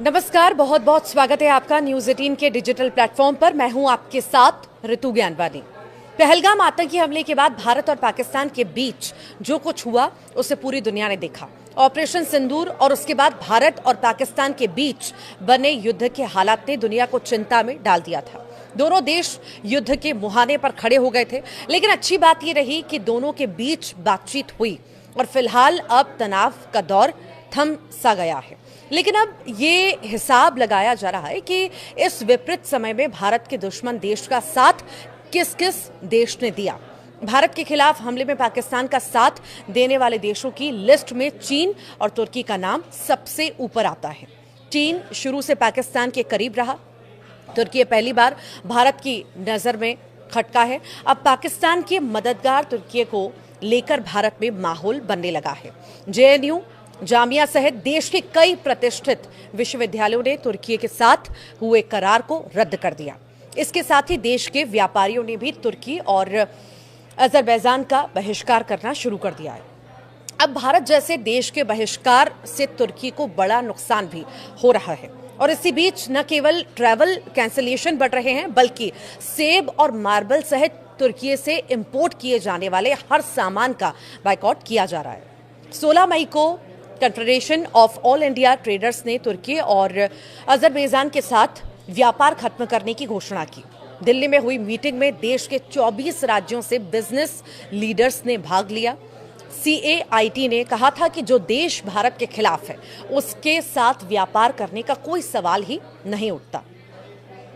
नमस्कार, बहुत बहुत स्वागत है आपका न्यूज 18 के डिजिटल प्लेटफॉर्म पर। मैं हूं आपके साथ ऋतु ज्ञानवानी। पहलगाम आतंकी हमले के बाद भारत और पाकिस्तान के बीच जो कुछ हुआ उसे पूरी दुनिया ने देखा। ऑपरेशन सिंदूर और उसके बाद भारत और पाकिस्तान के बीच बने युद्ध के हालात ने दुनिया को चिंता में डाल दिया था। दोनों देश युद्ध के मुहाने पर खड़े हो गए थे, लेकिन अच्छी बात यह रही कि दोनों के बीच बातचीत हुई और फिलहाल अब तनाव का दौर थम सा गया है। लेकिन अब ये हिसाब लगाया जा रहा है कि इस विपरीत समय में भारत के दुश्मन देश का साथ किस किस देश ने दिया। भारत के खिलाफ हमले में पाकिस्तान का साथ देने वाले देशों की लिस्ट में चीन और तुर्की का नाम सबसे ऊपर आता है। चीन शुरू से पाकिस्तान के करीब रहा। तुर्की पहली बार भारत की नजर में खटका है। अब पाकिस्तान के मददगार तुर्की को लेकर भारत में माहौल बनने लगा है। जेएनयू, जामिया सहित देश के कई प्रतिष्ठित विश्वविद्यालयों ने तुर्की के साथ हुए करार को रद्द कर दिया। इसके साथ ही देश के व्यापारियों ने भी तुर्की और अजरबैजान का बहिष्कार करना शुरू कर दिया है। अब भारत जैसे देश के बहिष्कार से तुर्की को बड़ा नुकसान भी हो रहा है और इसी बीच न केवल ट्रैवल कैंसिलेशन बढ़ रहे हैं, बल्कि सेब और मार्बल सहित तुर्की से इंपोर्ट किए जाने वाले हर सामान का बायकॉट किया जा रहा है। 16 मई को confederation of all India traders ने तुर्की और अजरबैजान के साथ व्यापार खत्म करने की घोषणा की। दिल्ली में हुई मीटिंग में देश के 24 राज्यों से बिजनेस लीडर्स ने भाग लिया। CAIT ने कहा था कि जो देश भारत के खिलाफ है उसके साथ व्यापार करने का कोई सवाल ही नहीं उठता।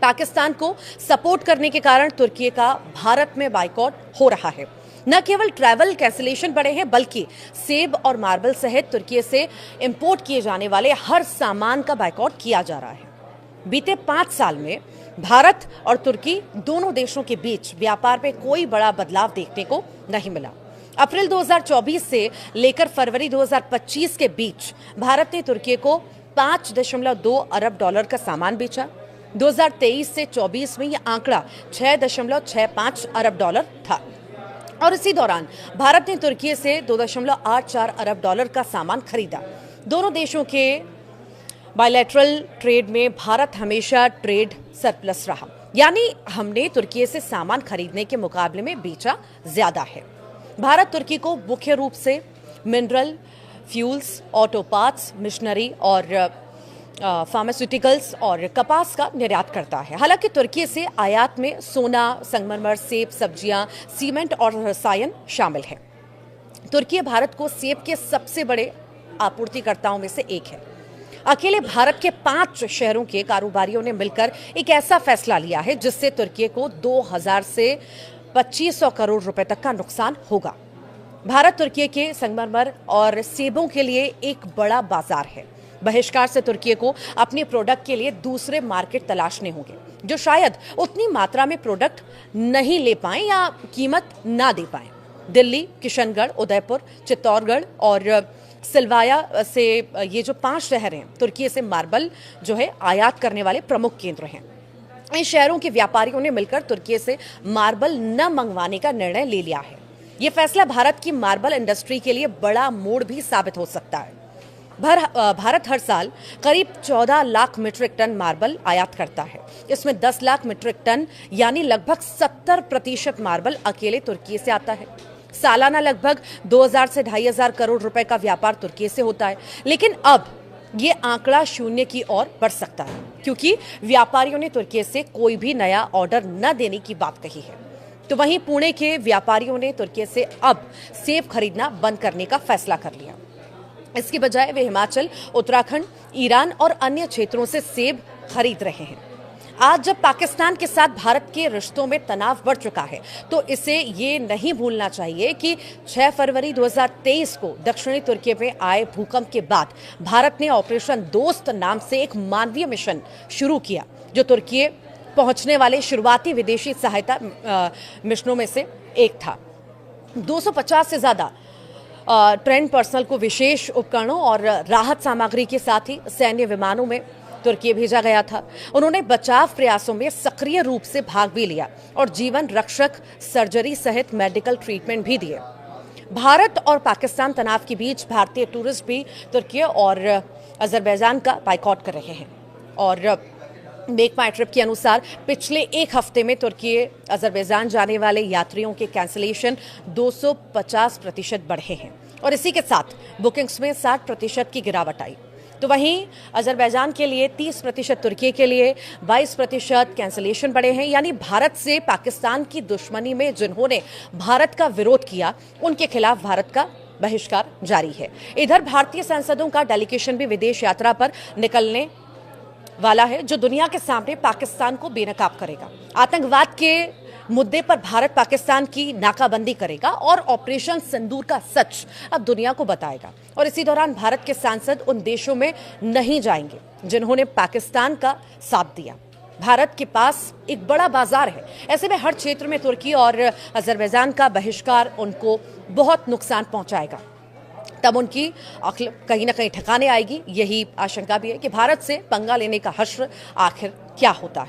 पाकिस्तान को सपोर्ट करने के कारण तुर्की का भारत में बायकॉट हो रहा है। न केवल ट्रैवल कैंसिलेशन बढ़े हैं, बल्कि सेब और मार्बल सहित तुर्की से इंपोर्ट किए जाने वाले हर सामान का बायकॉट किया जा रहा है। बीते 5 साल में भारत और तुर्की दोनों देशों के बीच व्यापार में कोई बड़ा बदलाव देखने को नहीं मिला। अप्रैल 2024 से लेकर फरवरी 2025 के बीच भारत ने तुर्की को 5.2 अरब डॉलर का सामान बेचा। 2023 से 24 में यह आंकड़ा 6.65 अरब डॉलर था और इसी दौरान भारत ने तुर्की से 2.84 अरब डॉलर का सामान खरीदा। दोनों देशों के बायलैटरल ट्रेड में भारत हमेशा ट्रेड सरप्लस रहा, यानी हमने तुर्की से सामान खरीदने के मुकाबले में बेचा ज्यादा है। भारत तुर्की को मुख्य रूप से mineral, fuels, auto parts, machinery और फार्मास्यूटिकल्स और कपास का निर्यात करता है। हालांकि तुर्की से आयात में सोना, संगमरमर, सेब, सब्जियां, सीमेंट और रसायन शामिल है। तुर्की भारत को सेब के सबसे बड़े आपूर्तिकर्ताओं में से एक है। अकेले भारत के 5 शहरों के कारोबारियों ने मिलकर एक ऐसा फैसला लिया है जिससे तुर्की को 2000 से 2500 करोड़ रुपए तक का नुकसान होगा। भारत तुर्की के संगमरमर और सेबों के लिए एक बड़ा बाजार है। बहिष्कार से तुर्की को अपने प्रोडक्ट के लिए दूसरे मार्केट तलाशने होंगे, जो शायद उतनी मात्रा में प्रोडक्ट नहीं ले पाएं या कीमत ना दे पाएं। दिल्ली, किशनगढ़, उदयपुर, चित्तौड़गढ़ और सिलवाया से ये जो 5 शहर हैं, तुर्की से मार्बल जो है आयात करने वाले प्रमुख केंद्र हैं। इन शहरों के व्यापारियों ने मिलकर तुर्की से मार्बल न मंगवाने का निर्णय ले लिया है। ये फैसला भारत की मार्बल इंडस्ट्री के लिए बड़ा मोड़ भी साबित हो सकता है। भारत हर साल करीब 14 लाख मीट्रिक टन मार्बल आयात करता है। इसमें 10 लाख मीट्रिक टन यानी लगभग 70% मार्बल अकेले तुर्की से आता है। सालाना लगभग 2000 से 2500 करोड़ रुपए का व्यापार तुर्की से होता है, लेकिन अब ये आंकड़ा 0 की ओर बढ़ सकता है, क्योंकि व्यापारियों ने तुर्की से कोई भी नया ऑर्डर न देने की बात कही है। तो वहीं पुणे के व्यापारियों ने तुर्की से अब सेब खरीदना बंद करने का फैसला कर लिया। इसकी बजाय वे हिमाचल, उत्तराखंड, ईरान और अन्य क्षेत्रों से सेब खरीद रहे हैं। आज जब पाकिस्तान के साथ भारत के रिश्तों में तनाव बढ़ चुका है, तो इसे ये नहीं भूलना चाहिए कि 6 फरवरी 2023 को दक्षिणी तुर्की में आए भूकंप के बाद भारत ने ऑपरेशन दोस्त नाम से एक मानवीय मिशन शुरू किया, जो तुर्की पहुंचने वाले शुरुआती विदेशी सहायता मिशनों में से एक था। 250 से ज्यादा ट्रेंड पर्सनल को विशेष उपकरणों और राहत सामग्री के साथ ही सैन्य विमानों में तुर्की भेजा गया था। उन्होंने बचाव प्रयासों में सक्रिय रूप से भाग भी लिया और जीवन रक्षक सर्जरी सहित मेडिकल ट्रीटमेंट भी दिए। भारत और पाकिस्तान तनाव के बीच भारतीय टूरिस्ट भी तुर्की और अजरबैजान का बाइकआउट कर रहे हैं। और मेक माई ट्रिप के अनुसार पिछले एक हफ्ते में तुर्की अजरबैजान जाने वाले यात्रियों के कैंसिलेशन 250% बढ़े हैं और इसी के साथ बुकिंग्स में 60% की गिरावट आई। तो वहीं अजरबैजान के लिए 30%, तुर्की के लिए 22% कैंसिलेशन बढ़े हैं। यानी भारत से पाकिस्तान की दुश्मनी में जिन्होंने भारत का विरोध किया उनके खिलाफ भारत का बहिष्कार जारी है। इधर भारतीय सांसदों का डेलीगेशन भी विदेश यात्रा पर निकलने वाला है, जो दुनिया के सामने पाकिस्तान को बेनकाब करेगा, आतंकवाद के मुद्दे पर भारत पाकिस्तान की नाकाबंदी करेगा और ऑपरेशन सिंदूर का सच अब दुनिया को बताएगा। और इसी दौरान भारत के सांसद उन देशों में नहीं जाएंगे जिन्होंने पाकिस्तान का साथ दिया। भारत के पास एक बड़ा बाजार है, ऐसे में हर क्षेत्र में तुर्की और अजरबैजान का बहिष्कार उनको बहुत नुकसान पहुंचाएगा। तब उनकी अक्ल कहीं ना कहीं ठिकाने आएगी। यही आशंका भी है कि भारत से पंगा लेने का हश्र आखिर क्या होता है।